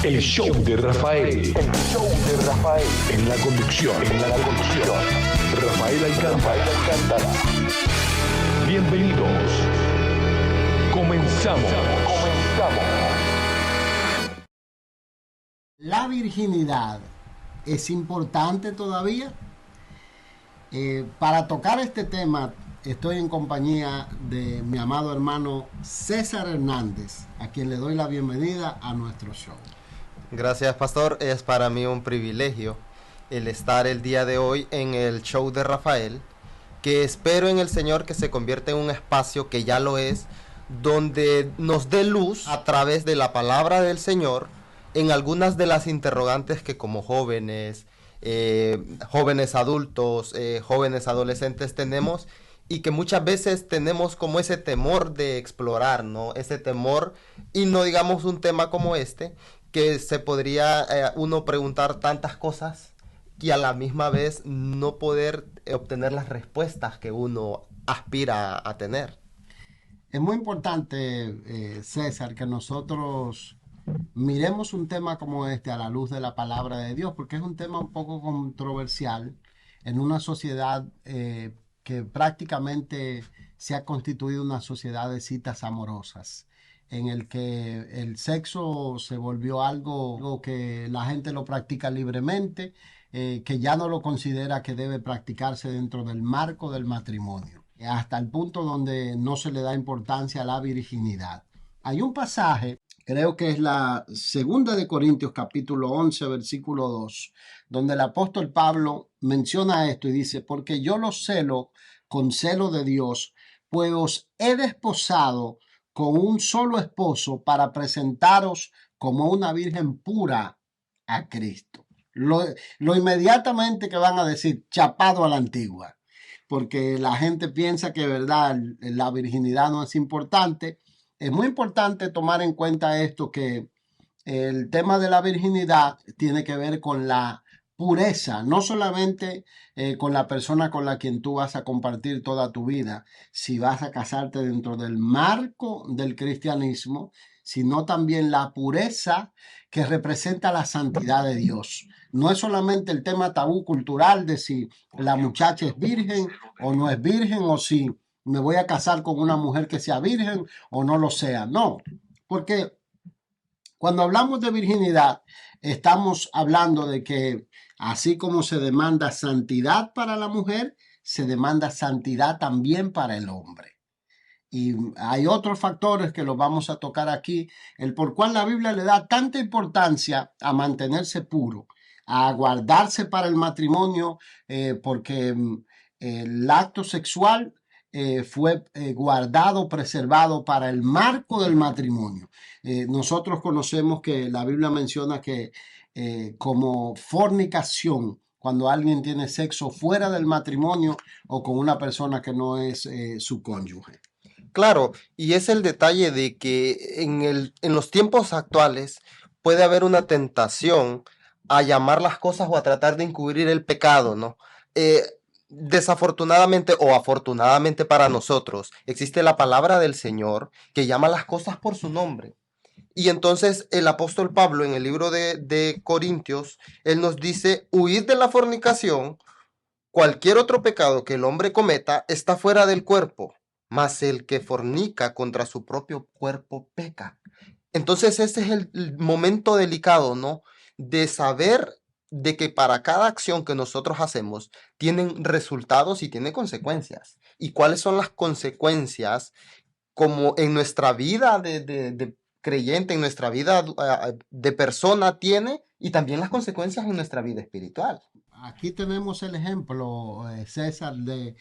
El show de Rafael. El show de Rafael. En la conducción. Rafael Alcántara. Bienvenidos. Comenzamos. ¿La virginidad es importante todavía? Para tocar este tema estoy en compañía de mi amado hermano César Hernández, a quien le doy la bienvenida a nuestro show. Gracias, pastor. Es para mí un privilegio el estar el día de hoy en el show de Rafael, que espero en el Señor que se convierta en un espacio, que ya lo es, donde nos dé luz a través de la palabra del Señor en algunas de las interrogantes que como jóvenes, jóvenes adultos, jóvenes adolescentes tenemos, y que muchas veces tenemos como ese temor de explorar, ¿no? Ese temor, y no digamos un tema como este, que se podría uno preguntar tantas cosas y a la misma vez no poder obtener las respuestas que uno aspira a tener. Es muy importante, César, que nosotros miremos un tema como este a la luz de la palabra de Dios, porque es un tema un poco controversial en una sociedad que prácticamente se ha constituido una sociedad de citas amorosas, en el que el sexo se volvió algo que la gente lo practica libremente, que ya no lo considera que debe practicarse dentro del marco del matrimonio, hasta el punto donde no se le da importancia a la virginidad. Hay un pasaje, creo que es la segunda de Corintios capítulo 11 versículo 2, donde el apóstol Pablo menciona esto y dice: porque yo los celo con celo de Dios, pues os he desposado con un solo esposo para presentaros como una virgen pura a Cristo. Lo inmediatamente que van a decir, chapado a la antigua, porque la gente piensa que, verdad, la virginidad no es importante. Es muy importante tomar en cuenta esto, que el tema de la virginidad tiene que ver con la pureza, no solamente con la persona con la quien tú vas a compartir toda tu vida, si vas a casarte dentro del marco del cristianismo, sino también la pureza que representa la santidad de Dios. No es solamente el tema tabú cultural de si la muchacha es virgen o no es virgen, o si me voy a casar con una mujer que sea virgen o no lo sea. No, porque cuando hablamos de virginidad, estamos hablando de que así como se demanda santidad para la mujer, se demanda santidad también para el hombre. Y hay otros factores que los vamos a tocar aquí, el por cual la Biblia le da tanta importancia a mantenerse puro, a guardarse para el matrimonio, porque el acto sexual fue guardado, preservado para el marco del matrimonio. Nosotros conocemos que la Biblia menciona que como fornicación, cuando alguien tiene sexo fuera del matrimonio o con una persona que no es su cónyuge. Claro, y es el detalle de que en los tiempos actuales puede haber una tentación a llamar las cosas o a tratar de encubrir el pecado, ¿no? Desafortunadamente o afortunadamente para nosotros, existe la palabra del Señor que llama las cosas por su nombre. Y entonces el apóstol Pablo en el libro de Corintios, él nos dice: huid de la fornicación. Cualquier otro pecado que el hombre cometa está fuera del cuerpo, mas el que fornica contra su propio cuerpo peca. Entonces ese es el momento delicado, ¿no? De saber de que para cada acción que nosotros hacemos tienen resultados y tiene consecuencias. ¿Y cuáles son las consecuencias como en nuestra vida de creyente, en nuestra vida de persona tiene, y también las consecuencias en nuestra vida espiritual? Aquí tenemos el ejemplo, César, de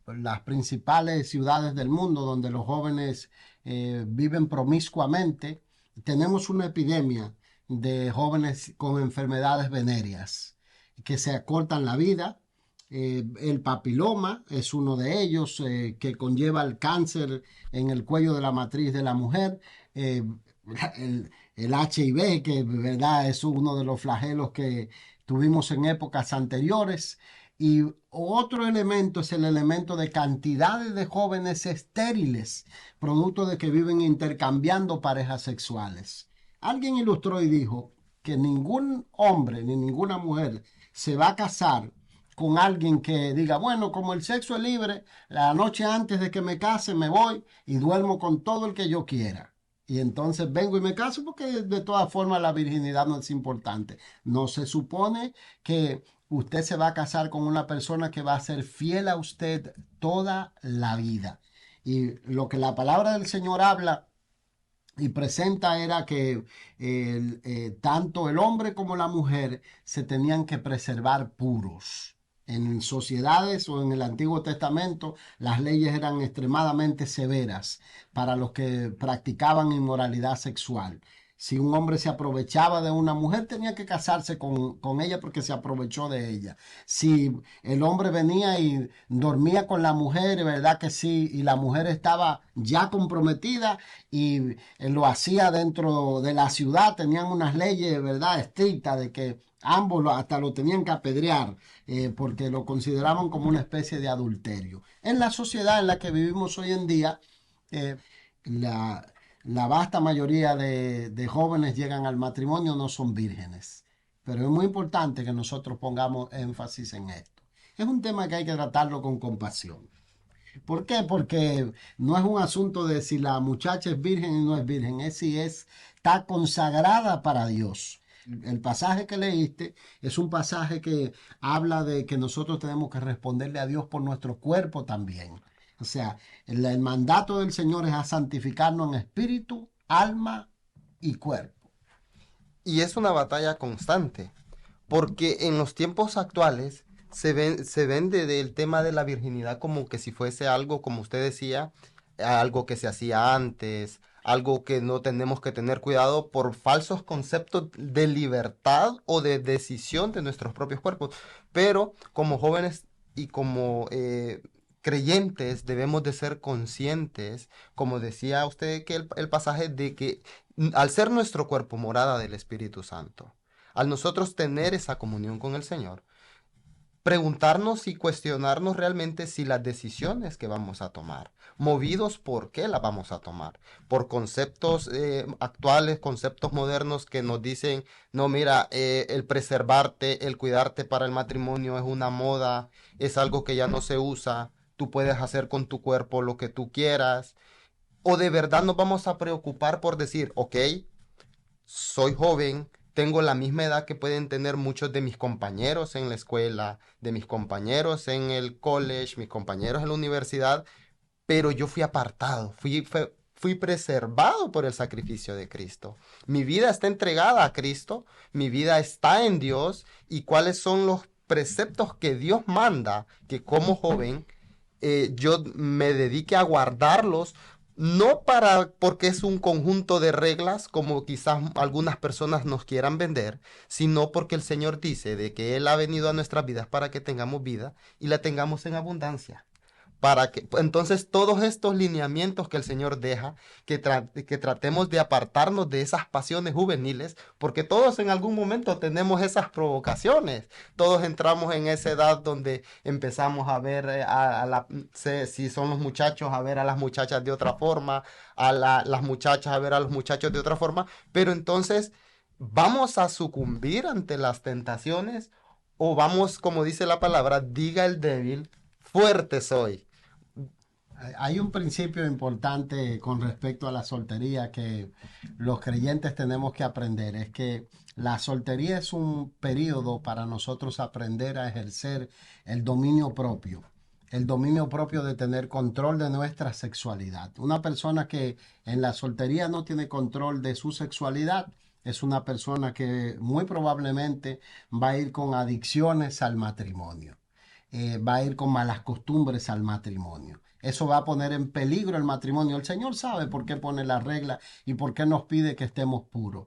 las principales ciudades del mundo donde los jóvenes viven promiscuamente. Tenemos una epidemia de jóvenes con enfermedades venéreas que se acortan la vida. El papiloma es uno de ellos, que conlleva el cáncer en el cuello de la matriz de la mujer. El HIV, que verdad es uno de los flagelos que tuvimos en épocas anteriores. Y otro elemento es el elemento de cantidades de jóvenes estériles, producto de que viven intercambiando parejas sexuales. Alguien ilustró y dijo que ningún hombre ni ninguna mujer se va a casar con alguien que diga, bueno, como el sexo es libre, la noche antes de que me case me voy y duermo con todo el que yo quiera. Y entonces vengo y me caso porque de todas formas la virginidad no es importante. No se supone que usted se va a casar con una persona que va a ser fiel a usted toda la vida. Y lo que la palabra del Señor habla y presenta era que tanto el hombre como la mujer se tenían que preservar puros. En sociedades o en el Antiguo Testamento las leyes eran extremadamente severas para los que practicaban inmoralidad sexual. Si un hombre se aprovechaba de una mujer, tenía que casarse con ella porque se aprovechó de ella. Si el hombre venía y dormía con la mujer, ¿verdad que sí? Y la mujer estaba ya comprometida y lo hacía dentro de la ciudad, tenían unas leyes, ¿verdad?, estrictas de que ambos hasta lo tenían que apedrear porque lo consideraban como una especie de adulterio. En la sociedad en la que vivimos hoy en día, eh, la, la vasta mayoría de jóvenes llegan al matrimonio no son vírgenes. Pero es muy importante que nosotros pongamos énfasis en esto. Es un tema que hay que tratarlo con compasión. ¿Por qué? Porque no es un asunto de si la muchacha es virgen y no es virgen, es si está consagrada para Dios. El pasaje que leíste es un pasaje que habla de que nosotros tenemos que responderle a Dios por nuestro cuerpo también. O sea, el mandato del Señor es a santificarnos en espíritu, alma y cuerpo. Y es una batalla constante, porque en los tiempos actuales se vende del tema de la virginidad como que si fuese algo, como usted decía, algo que se hacía antes, algo que no tenemos que tener cuidado por falsos conceptos de libertad o de decisión de nuestros propios cuerpos. Pero como jóvenes y como creyentes debemos de ser conscientes, como decía usted que el pasaje, de que al ser nuestro cuerpo morada del Espíritu Santo, al nosotros tener esa comunión con el Señor, preguntarnos y cuestionarnos realmente si las decisiones que vamos a tomar, movidos por qué las vamos a tomar, por conceptos actuales, conceptos modernos que nos dicen, no, mira, el preservarte, el cuidarte para el matrimonio es una moda, es algo que ya no se usa, tú puedes hacer con tu cuerpo lo que tú quieras, o de verdad nos vamos a preocupar por decir, ok, soy joven, tengo la misma edad que pueden tener muchos de mis compañeros en la escuela, de mis compañeros en el college, mis compañeros en la universidad, pero yo fui apartado, fui preservado por el sacrificio de Cristo. Mi vida está entregada a Cristo, mi vida está en Dios, y cuáles son los preceptos que Dios manda que como joven yo me dedique a guardarlos, no porque es un conjunto de reglas como quizás algunas personas nos quieran vender, sino porque el Señor dice de que Él ha venido a nuestras vidas para que tengamos vida y la tengamos en abundancia. Para que entonces todos estos lineamientos que el Señor deja, que tratemos de apartarnos de esas pasiones juveniles, porque todos en algún momento tenemos esas provocaciones. Todos entramos en esa edad donde empezamos a ver si son los muchachos, a ver a las muchachas de otra forma, las muchachas a ver a los muchachos de otra forma, pero entonces vamos a sucumbir ante las tentaciones o vamos, como dice la palabra, diga el débil, fuerte soy. Hay un principio importante con respecto a la soltería que los creyentes tenemos que aprender. Es que la soltería es un periodo para nosotros aprender a ejercer el dominio propio. El dominio propio de tener control de nuestra sexualidad. Una persona que en la soltería no tiene control de su sexualidad es una persona que muy probablemente va a ir con adicciones al matrimonio. Va a ir con malas costumbres al matrimonio. Eso va a poner en peligro el matrimonio. El Señor sabe por qué pone la regla y por qué nos pide que estemos puros.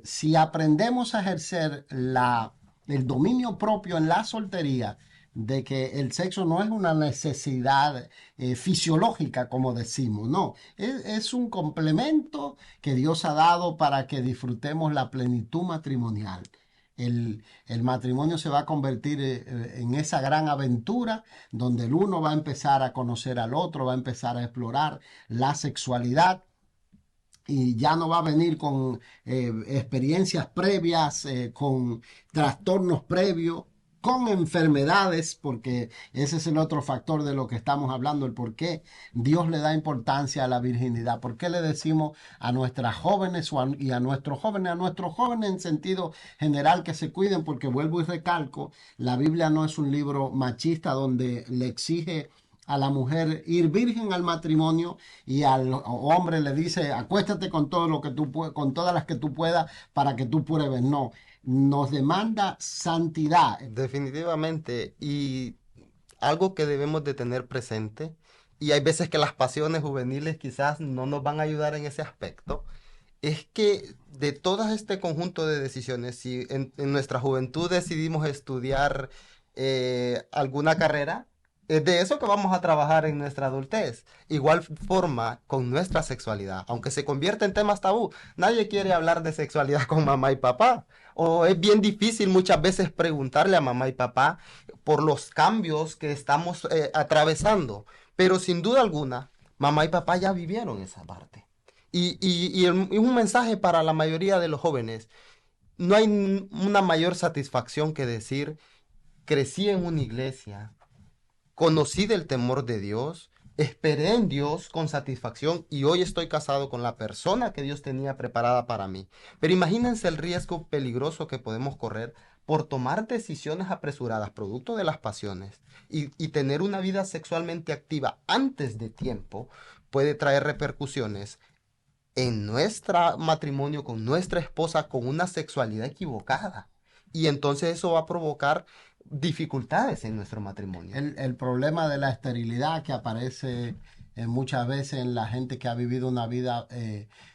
Si aprendemos a ejercer el dominio propio en la soltería, de que el sexo no es una necesidad fisiológica, como decimos, no, es un complemento que Dios ha dado para que disfrutemos la plenitud matrimonial. El matrimonio se va a convertir en esa gran aventura donde el uno va a empezar a conocer al otro, va a empezar a explorar la sexualidad y ya no va a venir con experiencias previas, con trastornos previos, con enfermedades, porque ese es el otro factor de lo que estamos hablando, el por qué Dios le da importancia a la virginidad, por qué le decimos a nuestras jóvenes y a nuestros jóvenes en sentido general que se cuiden, porque vuelvo y recalco, la Biblia no es un libro machista donde le exige a la mujer ir virgen al matrimonio y al hombre le dice acuéstate con todo lo que tú con todas las que tú puedas para que tú pruebes. No, nos demanda santidad. Definitivamente. Y algo que debemos de tener presente, y hay veces que las pasiones juveniles quizás no nos van a ayudar en ese aspecto, es que de todo este conjunto de decisiones, si en nuestra juventud decidimos estudiar alguna carrera, es de eso que vamos a trabajar en nuestra adultez. Igual forma con nuestra sexualidad, aunque se convierta en temas tabú. Nadie quiere hablar de sexualidad con mamá y papá. O es bien difícil muchas veces preguntarle a mamá y papá por los cambios que estamos atravesando. Pero sin duda alguna, mamá y papá ya vivieron esa parte. Y un mensaje para la mayoría de los jóvenes, no hay una mayor satisfacción que decir, crecí en una iglesia, conocí del temor de Dios, esperé en Dios con satisfacción y hoy estoy casado con la persona que Dios tenía preparada para mí. Pero imagínense el riesgo peligroso que podemos correr por tomar decisiones apresuradas, producto de las pasiones, y tener una vida sexualmente activa antes de tiempo puede traer repercusiones en nuestro matrimonio con nuestra esposa con una sexualidad equivocada. Y entonces eso va a provocar dificultades en nuestro matrimonio. El problema de la esterilidad que aparece muchas veces en la gente que ha vivido una vida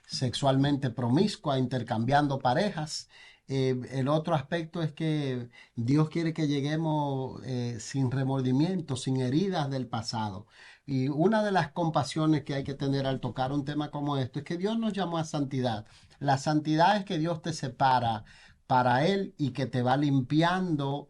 sexualmente promiscua, intercambiando parejas. El otro aspecto es que Dios quiere que lleguemos sin remordimiento, sin heridas del pasado. Y una de las compasiones que hay que tener al tocar un tema como esto es que Dios nos llamó a santidad. La santidad es que Dios te separa para Él y que te va limpiando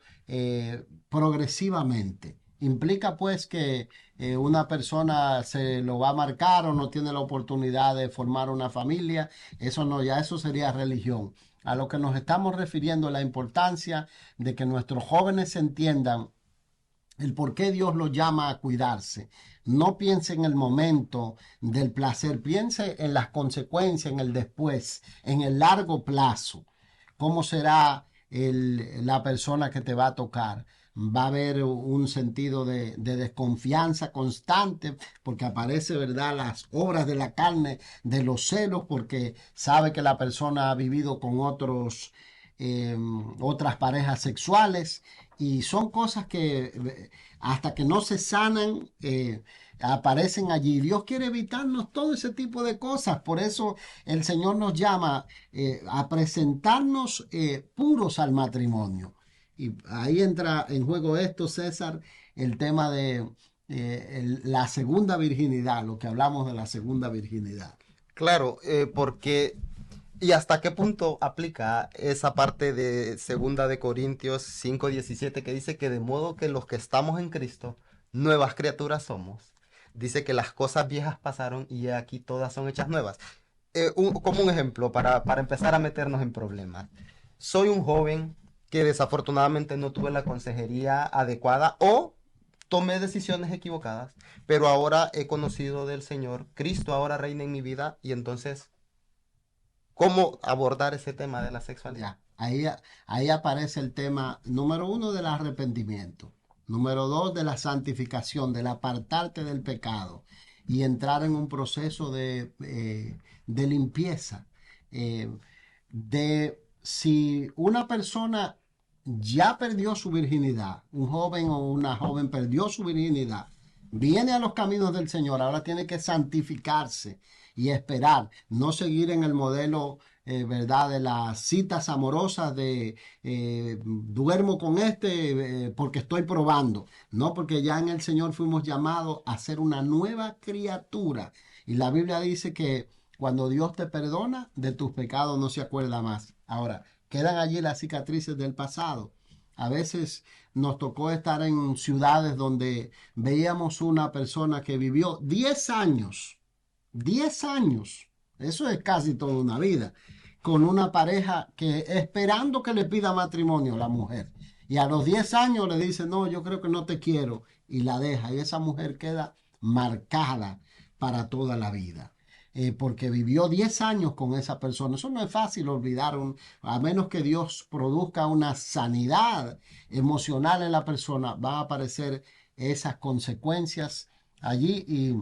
progresivamente. Implica pues que una persona se lo va a marcar o no tiene la oportunidad de formar una familia. Eso no, ya eso sería religión. A lo que nos estamos refiriendo es la importancia de que nuestros jóvenes entiendan el por qué Dios los llama a cuidarse. No piense en el momento del placer, piense en las consecuencias, en el después, en el largo plazo. ¿Cómo será la persona que te va a tocar? Va a haber un sentido de desconfianza constante porque aparece, ¿verdad?, las obras de la carne, de los celos, porque sabe que la persona ha vivido con otras parejas sexuales y son cosas que hasta que no se sanan aparecen allí. Dios quiere evitarnos todo ese tipo de cosas. Por eso el Señor nos llama a presentarnos puros al matrimonio. Y ahí entra en juego esto, César, el tema de la segunda virginidad, lo que hablamos de la segunda virginidad. Claro, porque ¿y hasta qué punto aplica esa parte de Segunda de Corintios 5:17 que dice que de modo que los que estamos en Cristo, nuevas criaturas somos? Dice que las cosas viejas pasaron y aquí todas son hechas nuevas. Como un ejemplo para empezar a meternos en problemas. Soy un joven que desafortunadamente no tuve la consejería adecuada o tomé decisiones equivocadas, pero ahora he conocido del Señor, Cristo ahora reina en mi vida y entonces ¿cómo abordar ese tema de la sexualidad? Ya, ahí aparece el tema número uno del arrepentimiento, número dos de la santificación, del apartarte del pecado y entrar en un proceso de limpieza. eh, de si una persona ya perdió su virginidad, un joven o una joven perdió su virginidad, viene a los caminos del Señor, ahora tiene que santificarse y esperar, no seguir en el modelo, ¿verdad?, de las citas amorosas de duermo con este porque estoy probando. No, porque ya en el Señor fuimos llamados a ser una nueva criatura. Y la Biblia dice que cuando Dios te perdona, de tus pecados no se acuerda más. Ahora, quedan allí las cicatrices del pasado. A veces nos tocó estar en ciudades donde veíamos una persona que vivió 10 años Eso es casi toda una vida. Con una pareja que esperando que le pida matrimonio la mujer. Y a los 10 años le dice, no, yo creo que no te quiero. Y la deja. Y esa mujer queda marcada para toda la vida. Porque vivió 10 años con esa persona. Eso no es fácil olvidar, a menos que Dios produzca una sanidad emocional en la persona, van a aparecer esas consecuencias allí y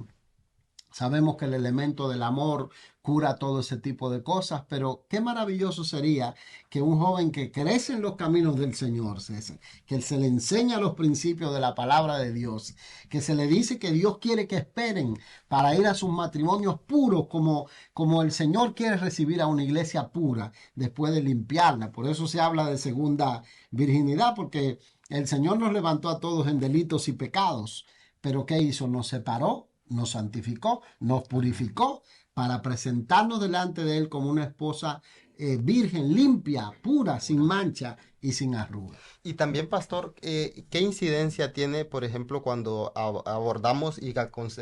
sabemos que el elemento del amor cura todo ese tipo de cosas, pero qué maravilloso sería que un joven que crece en los caminos del Señor, César, que se le enseña los principios de la palabra de Dios, que se le dice que Dios quiere que esperen para ir a sus matrimonios puros, como el Señor quiere recibir a una iglesia pura después de limpiarla. Por eso se habla de segunda virginidad, porque el Señor nos levantó a todos en delitos y pecados. Pero ¿qué hizo? Nos separó, nos santificó, nos purificó para presentarnos delante de Él como una esposa virgen, limpia, pura, sin mancha y sin arruga. Y también, pastor, ¿qué incidencia tiene, por ejemplo, cuando abordamos y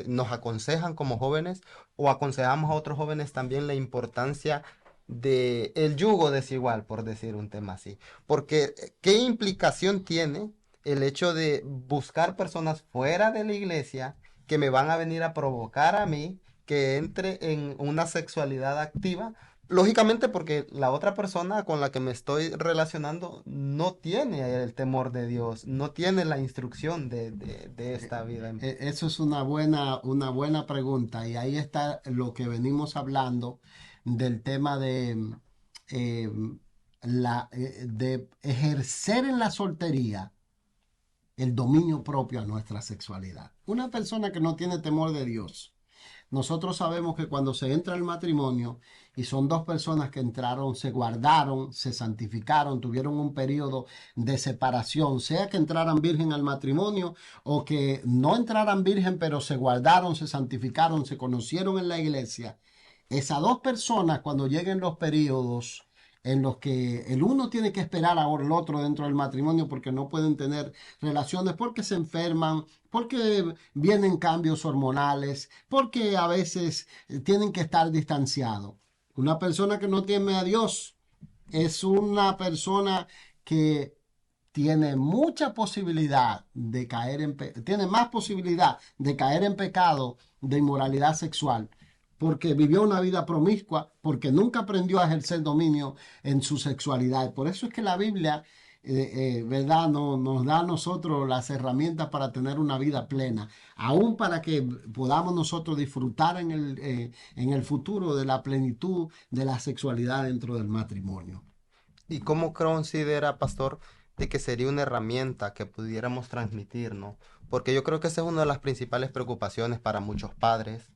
nos aconsejan como jóvenes o aconsejamos a otros jóvenes también la importancia de el yugo desigual, por decir un tema así? Porque, ¿qué implicación tiene el hecho de buscar personas fuera de la iglesia que me van a venir a provocar a mí que entre en una sexualidad activa? Lógicamente porque la otra persona con la que me estoy relacionando no tiene el temor de Dios, no tiene la instrucción de esta vida. Eso es una buena pregunta y ahí está lo que venimos hablando del tema eh, de ejercer en la soltería el dominio propio a nuestra sexualidad. Una persona que no tiene temor de Dios. Nosotros sabemos que cuando se entra al matrimonio y son dos personas que entraron, se guardaron, se santificaron, tuvieron un periodo de separación, sea que entraran virgen al matrimonio o que no entraran virgen, pero se guardaron, se santificaron, se conocieron en la iglesia. Esas dos personas, cuando lleguen los periodos en los que el uno tiene que esperar ahora el otro dentro del matrimonio porque no pueden tener relaciones, porque se enferman, porque vienen cambios hormonales, porque a veces tienen que estar distanciados. Una persona que no teme a Dios es una persona que tiene mucha posibilidad de caer tiene más posibilidad de caer en pecado de inmoralidad sexual porque vivió una vida promiscua, porque nunca aprendió a ejercer dominio en su sexualidad. Por eso es que la Biblia, ¿verdad?, nos da a nosotros las herramientas para tener una vida plena, aún para que podamos nosotros disfrutar en el futuro de la plenitud de la sexualidad dentro del matrimonio. ¿Y cómo considera, pastor, de que sería una herramienta que pudiéramos transmitir, ¿no? Porque yo creo que esa es una de las principales preocupaciones para muchos padres.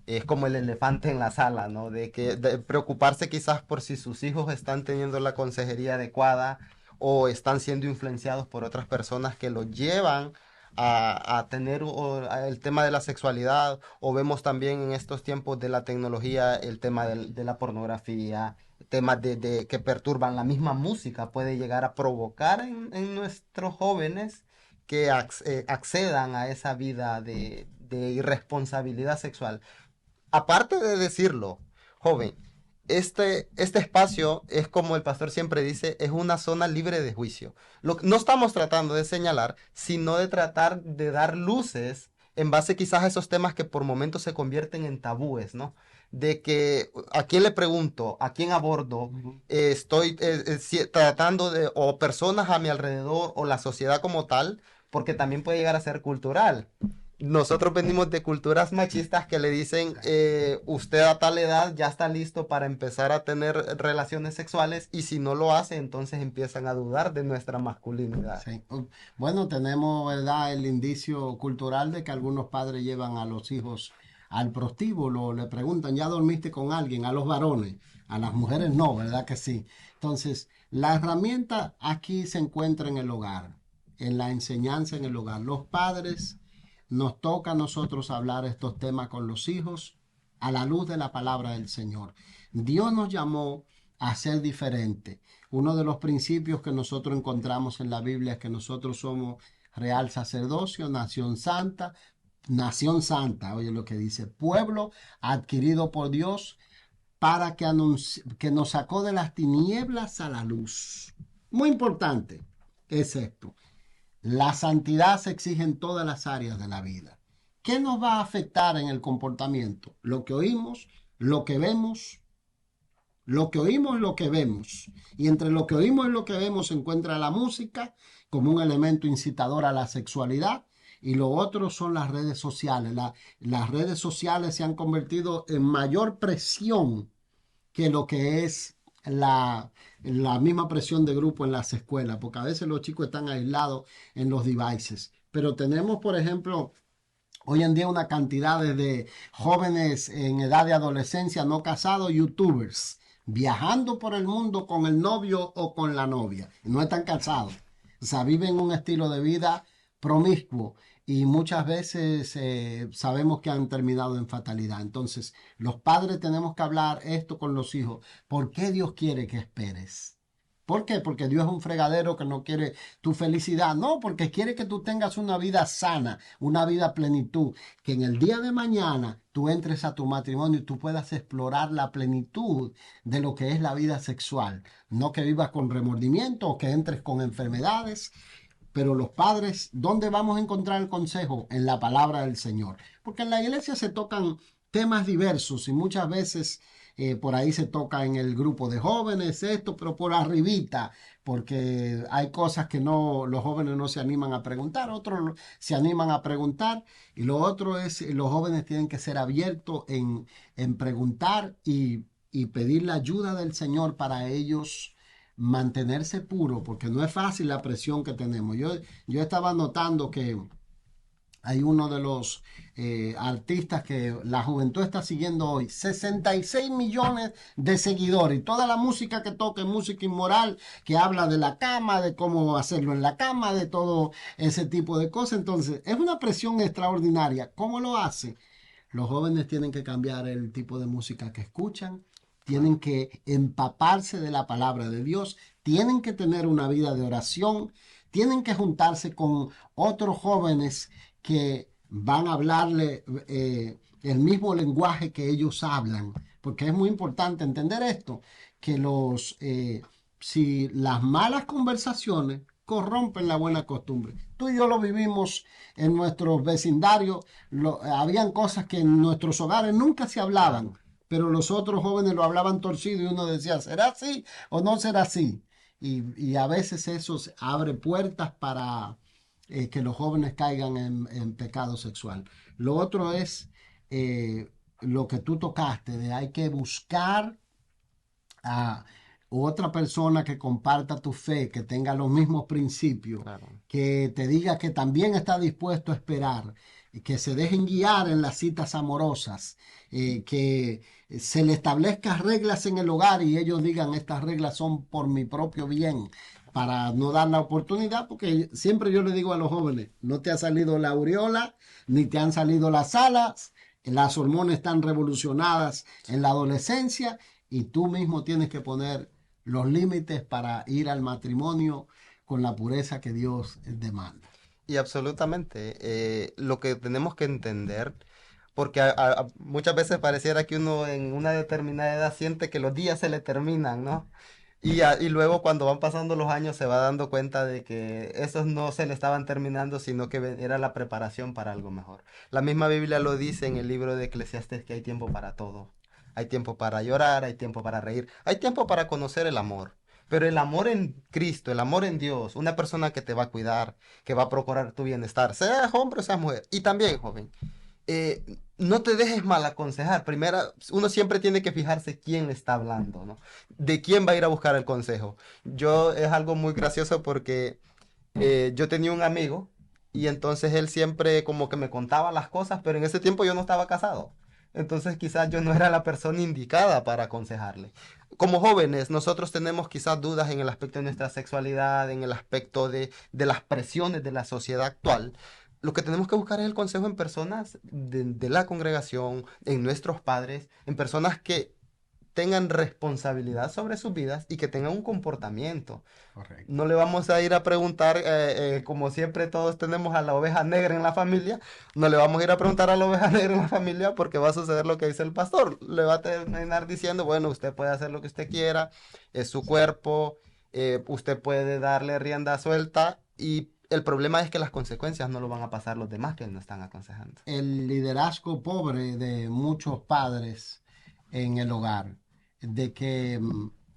Es como el elefante en la sala, ¿no? De preocuparse quizás por si sus hijos están teniendo la consejería adecuada o están siendo influenciados por otras personas que los llevan a tener el tema de la sexualidad, o vemos también en estos tiempos de la tecnología el tema de la pornografía, temas que perturban la misma música, puede llegar a provocar en nuestros jóvenes que accedan a esa vida de irresponsabilidad sexual. Aparte de decirlo, joven, este espacio es como el pastor siempre dice, es una zona libre de juicio. No estamos tratando de señalar, sino de tratar de dar luces en base quizás a esos temas que por momentos se convierten en tabúes, ¿no? De que a quién le pregunto, a quién abordo, estoy tratando de, o personas a mi alrededor, o la sociedad como tal, porque también puede llegar a ser cultural. Nosotros venimos de culturas machistas que le dicen, usted a tal edad ya está listo para empezar a tener relaciones sexuales, y si no lo hace, entonces empiezan a dudar de nuestra masculinidad. Sí. Bueno, tenemos, ¿verdad?, el indicio cultural de que algunos padres llevan a los hijos al prostíbulo, le preguntan, ¿ya dormiste con alguien? A los varones, a las mujeres no, ¿verdad que sí? Entonces, la herramienta aquí se encuentra en el hogar, en la enseñanza en el hogar. Los padres nos toca a nosotros hablar estos temas con los hijos a la luz de la palabra del Señor. Dios nos llamó a ser diferente. Uno de los principios que nosotros encontramos en la Biblia es que nosotros somos real sacerdocio, nación santa, oye lo que dice, pueblo adquirido por Dios para que nos sacó de las tinieblas a la luz. Muy importante es esto. La santidad se exige en todas las áreas de la vida. ¿Qué nos va a afectar en el comportamiento? Lo que oímos, lo que vemos, lo que oímos y lo que vemos. Y entre lo que oímos y lo que vemos se encuentra la música como un elemento incitador a la sexualidad. Y lo otro son las redes sociales. Las redes sociales se han convertido en mayor presión que lo que es la misma presión de grupo en las escuelas, porque a veces los chicos están aislados en los devices. Pero tenemos, por ejemplo, hoy en día una cantidad de jóvenes en edad de adolescencia no casados, youtubers, viajando por el mundo con el novio o con la novia. Y no están casados. O sea, viven un estilo de vida promiscuo y muchas veces sabemos que han terminado en fatalidad. Entonces, los padres tenemos que hablar esto con los hijos. ¿Por qué Dios quiere que esperes? ¿Por qué? Porque Dios es un fregadero que no quiere tu felicidad. No, porque quiere que tú tengas una vida sana, una vida a plenitud. Que en el día de mañana tú entres a tu matrimonio y tú puedas explorar la plenitud de lo que es la vida sexual. No que vivas con remordimiento o que entres con enfermedades. Pero los padres, ¿dónde vamos a encontrar el consejo? En la palabra del Señor. Porque en la iglesia se tocan temas diversos y muchas veces por ahí se toca en el grupo de jóvenes esto, pero por arribita, porque hay cosas que no, los jóvenes no se animan a preguntar, otros se animan a preguntar, y lo otro es, los jóvenes tienen que ser abiertos en preguntar y pedir la ayuda del Señor para ellos mantenerse puro, porque no es fácil la presión que tenemos. Yo estaba notando que hay uno de los artistas que la juventud está siguiendo hoy, 66 millones de seguidores, y toda la música que toca es música inmoral, que habla de la cama, de cómo hacerlo en la cama, de todo ese tipo de cosas. Entonces, es una presión extraordinaria. ¿Cómo lo hace? Los jóvenes tienen que cambiar el tipo de música que escuchan, tienen que empaparse de la palabra de Dios, tienen que tener una vida de oración, tienen que juntarse con otros jóvenes que van a hablarle el mismo lenguaje que ellos hablan, porque es muy importante entender esto, que si las malas conversaciones corrompen la buena costumbre. Tú y yo lo vivimos en nuestros vecindarios, habían cosas que en nuestros hogares nunca se hablaban, pero los otros jóvenes lo hablaban torcido y uno decía, ¿será así o no será así? Y a veces eso abre puertas para que los jóvenes caigan en pecado sexual. Lo otro es lo que tú tocaste, de hay que buscar a otra persona que comparta tu fe, que tenga los mismos principios, Claro. que te diga que también está dispuesto a esperar, que se dejen guiar en las citas amorosas, que se le establezcan reglas en el hogar y ellos digan estas reglas son por mi propio bien, para no dar la oportunidad, porque siempre yo le digo a los jóvenes, no te ha salido la aureola, ni te han salido las alas, las hormonas están revolucionadas en la adolescencia y tú mismo tienes que poner los límites para ir al matrimonio con la pureza que Dios demanda. Y absolutamente, lo que tenemos que entender, porque muchas veces pareciera que uno en una determinada edad siente que los días se le terminan, ¿no? Y luego cuando van pasando los años se va dando cuenta de que esos no se le estaban terminando, sino que era la preparación para algo mejor. La misma Biblia lo dice en el libro de Eclesiastés que hay tiempo para todo. Hay tiempo para llorar, hay tiempo para reír, hay tiempo para conocer el amor. Pero el amor en Cristo, el amor en Dios, una persona que te va a cuidar, que va a procurar tu bienestar, seas hombre o seas mujer, y también joven, no te dejes mal aconsejar. Primero, uno siempre tiene que fijarse quién le está hablando, ¿no? De quién va a ir a buscar el consejo. Es algo muy gracioso porque yo tenía un amigo y entonces él siempre como que me contaba las cosas, pero en ese tiempo yo no estaba casado. Entonces quizás yo no era la persona indicada para aconsejarle. Como jóvenes, nosotros tenemos quizás dudas en el aspecto de nuestra sexualidad, en el aspecto de las presiones de la sociedad actual. Lo que tenemos que buscar es el consejo en personas de la congregación, en nuestros padres, en personas que tengan responsabilidad sobre sus vidas y que tengan un comportamiento. Correcto. No le vamos a ir a preguntar, como siempre todos tenemos a la oveja negra en la familia, no le vamos a ir a preguntar a la oveja negra en la familia porque va a suceder lo que dice el pastor. Le va a terminar diciendo, bueno, usted puede hacer lo que usted quiera, es su cuerpo, usted puede darle rienda suelta y el problema es que las consecuencias no lo van a pasar los demás que no están aconsejando. El liderazgo pobre de muchos padres en el hogar, de que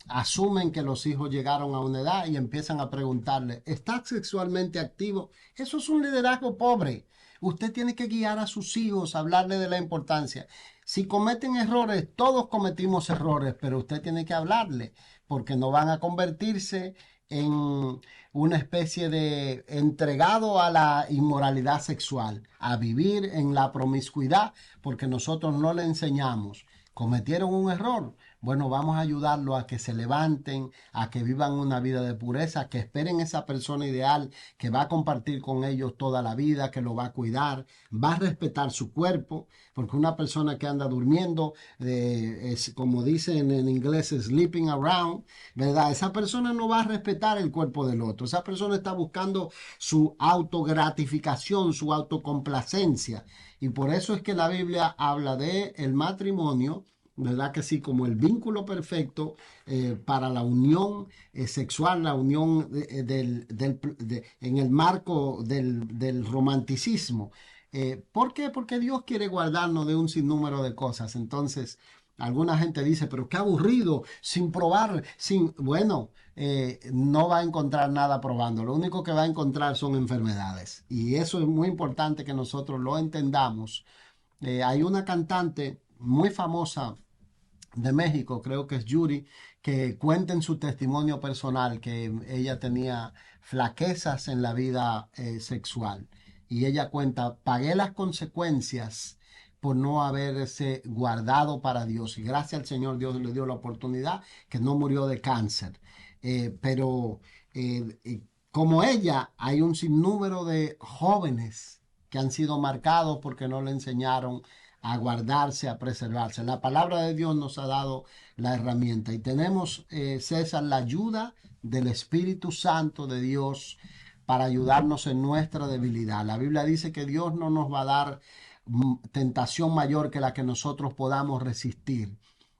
asumen que los hijos llegaron a una edad y empiezan a preguntarle, ¿estás sexualmente activo? Eso es un liderazgo pobre. Usted tiene que guiar a sus hijos, hablarle de la importancia. Si cometen errores, todos cometimos errores, pero usted tiene que hablarle, porque no van a convertirse en una especie de entregado a la inmoralidad sexual, a vivir en la promiscuidad, porque nosotros no le enseñamos. Cometieron un error. Bueno, vamos a ayudarlo a que se levanten, a que vivan una vida de pureza, que esperen esa persona ideal que va a compartir con ellos toda la vida, que lo va a cuidar, va a respetar su cuerpo, porque una persona que anda durmiendo, es, como dicen en inglés, sleeping around, ¿verdad? Esa persona no va a respetar el cuerpo del otro. Esa persona está buscando su autogratificación, su autocomplacencia. Y por eso es que la Biblia habla de el matrimonio, ¿verdad? Que sí, como el vínculo perfecto para la unión sexual, la unión en el marco del romanticismo. ¿Por qué? Porque Dios quiere guardarnos de un sinnúmero de cosas. Entonces, alguna gente dice, pero qué aburrido, sin probar, sin... Bueno, no va a encontrar nada probando. Lo único que va a encontrar son enfermedades. Y eso es muy importante que nosotros lo entendamos. Hay una cantante muy famosa de México, creo que es Yuri, que cuenta en su testimonio personal que ella tenía flaquezas en la vida sexual. Y ella cuenta, pagué las consecuencias por no haberse guardado para Dios. Y gracias al Señor Dios le dio la oportunidad que no murió de cáncer. Pero como ella, hay un sinnúmero de jóvenes que han sido marcados porque no le enseñaron a guardarse, a preservarse. La palabra de Dios nos ha dado la herramienta y tenemos, César, la ayuda del Espíritu Santo de Dios para ayudarnos en nuestra debilidad. La Biblia dice que Dios no nos va a dar tentación mayor que la que nosotros podamos resistir.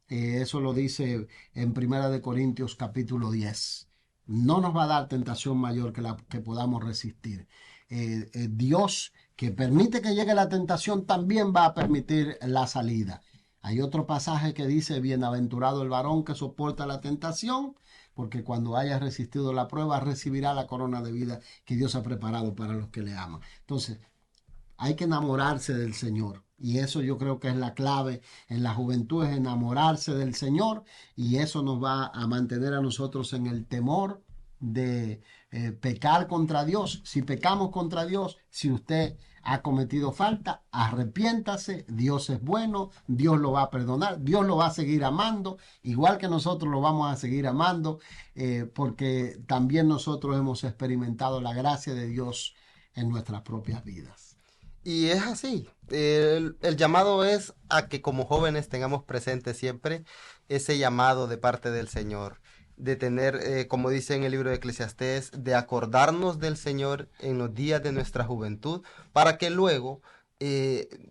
Eso lo dice en Primera de Corintios capítulo 10. No nos va a dar tentación mayor que la que podamos resistir. Dios que permite que llegue la tentación también va a permitir la salida. Hay otro pasaje que dice, bienaventurado el varón que soporta la tentación, porque cuando haya resistido la prueba recibirá la corona de vida que Dios ha preparado para los que le aman. Entonces, hay que enamorarse del Señor. Y eso yo creo que es la clave en la juventud, es enamorarse del Señor. Y eso nos va a mantener a nosotros en el temor de pecar contra Dios. Si pecamos contra Dios, si usted ha cometido falta, arrepiéntase, Dios es bueno, Dios lo va a perdonar, Dios lo va a seguir amando, igual que nosotros lo vamos a seguir amando, porque también nosotros hemos experimentado la gracia de Dios en nuestras propias vidas. Y es así. El llamado es a que como jóvenes tengamos presente siempre ese llamado de parte del Señor, de tener, como dice en el libro de Eclesiastés, de acordarnos del Señor en los días de nuestra juventud, para que luego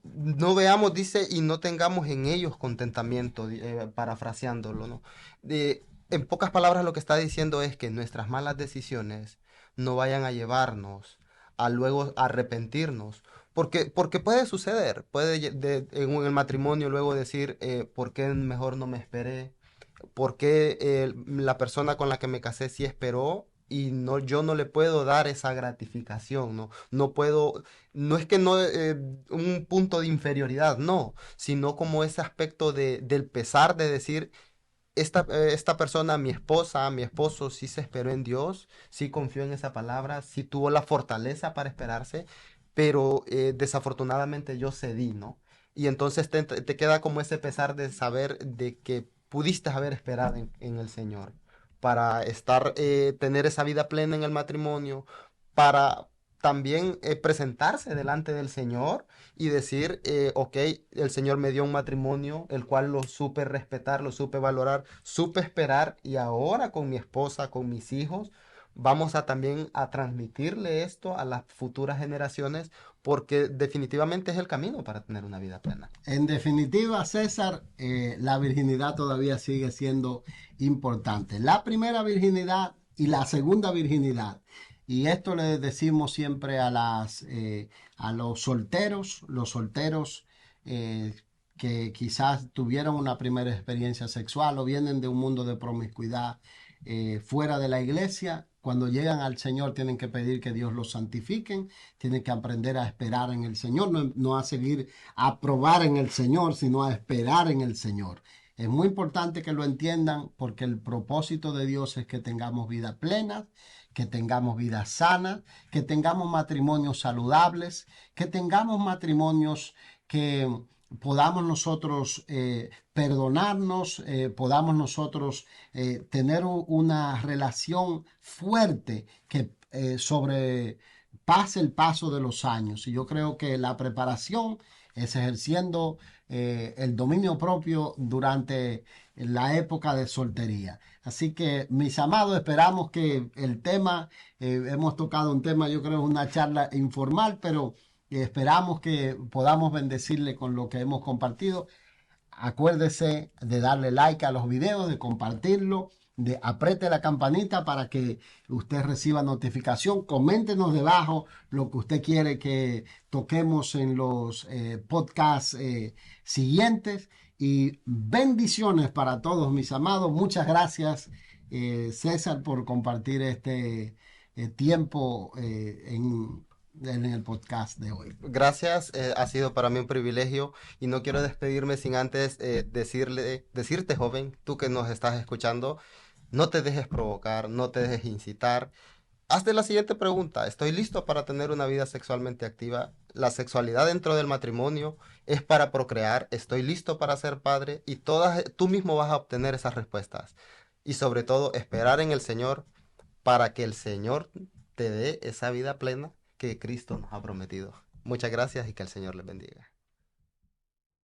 no veamos, dice, y no tengamos en ellos contentamiento, parafraseándolo, ¿no? En pocas palabras lo que está diciendo es que nuestras malas decisiones no vayan a llevarnos a luego arrepentirnos. Porque puede suceder, en el matrimonio luego decir, ¿por qué mejor no me esperé? ¿Por qué la persona con la que me casé sí esperó? Y no, yo no le puedo dar esa gratificación, ¿no? No puedo, no es que no, un punto de inferioridad, no, sino como ese aspecto del pesar de decir, esta persona, mi esposa, mi esposo, sí se esperó en Dios, sí confió en esa palabra, sí tuvo la fortaleza para esperarse, pero desafortunadamente yo cedí, ¿no? Y entonces te queda como ese pesar de saber de que pudiste haber esperado en el Señor para estar, tener esa vida plena en el matrimonio, para también presentarse delante del Señor y decir, ok, el Señor me dio un matrimonio, el cual lo supe respetar, lo supe valorar, supe esperar y ahora con mi esposa, con mis hijos, vamos a también a transmitirle esto a las futuras generaciones porque definitivamente es el camino para tener una vida plena. En definitiva, César, la virginidad todavía sigue siendo importante. La primera virginidad y la segunda virginidad. Y esto le decimos siempre a los solteros que quizás tuvieron una primera experiencia sexual o vienen de un mundo de promiscuidad fuera de la iglesia. Cuando llegan al Señor tienen que pedir que Dios los santifique, tienen que aprender a esperar en el Señor, no a seguir a probar en el Señor, sino a esperar en el Señor. Es muy importante que lo entiendan porque el propósito de Dios es que tengamos vida plena, que tengamos vida sana, que tengamos matrimonios saludables, que tengamos matrimonios que podamos nosotros perdonarnos, podamos nosotros tener una relación fuerte que sobrepase el paso de los años. Y yo creo que la preparación es ejerciendo el dominio propio durante la época de soltería. Así que, mis amados, esperamos que el tema, hemos tocado un tema, yo creo, una charla informal, pero esperamos que podamos bendecirle con lo que hemos compartido. Acuérdese de darle like a los videos, de compartirlo, de apriete la campanita para que usted reciba notificación. Coméntenos debajo lo que usted quiere que toquemos en los podcasts siguientes. Y bendiciones para todos, mis amados. Muchas gracias, César, por compartir este tiempo en el podcast de hoy. Gracias, ha sido para mí un privilegio y no quiero despedirme sin antes decirte, joven, tú que nos estás escuchando, no te dejes provocar, no te dejes incitar. Hazte la siguiente pregunta: ¿estoy listo para tener una vida sexualmente activa? La sexualidad dentro del matrimonio es para procrear. ¿Estoy listo para ser padre? Y tú mismo vas a obtener esas respuestas. Y sobre todo, esperar en el Señor para que el Señor te dé esa vida plena que Cristo nos ha prometido. Muchas gracias y que el Señor les bendiga.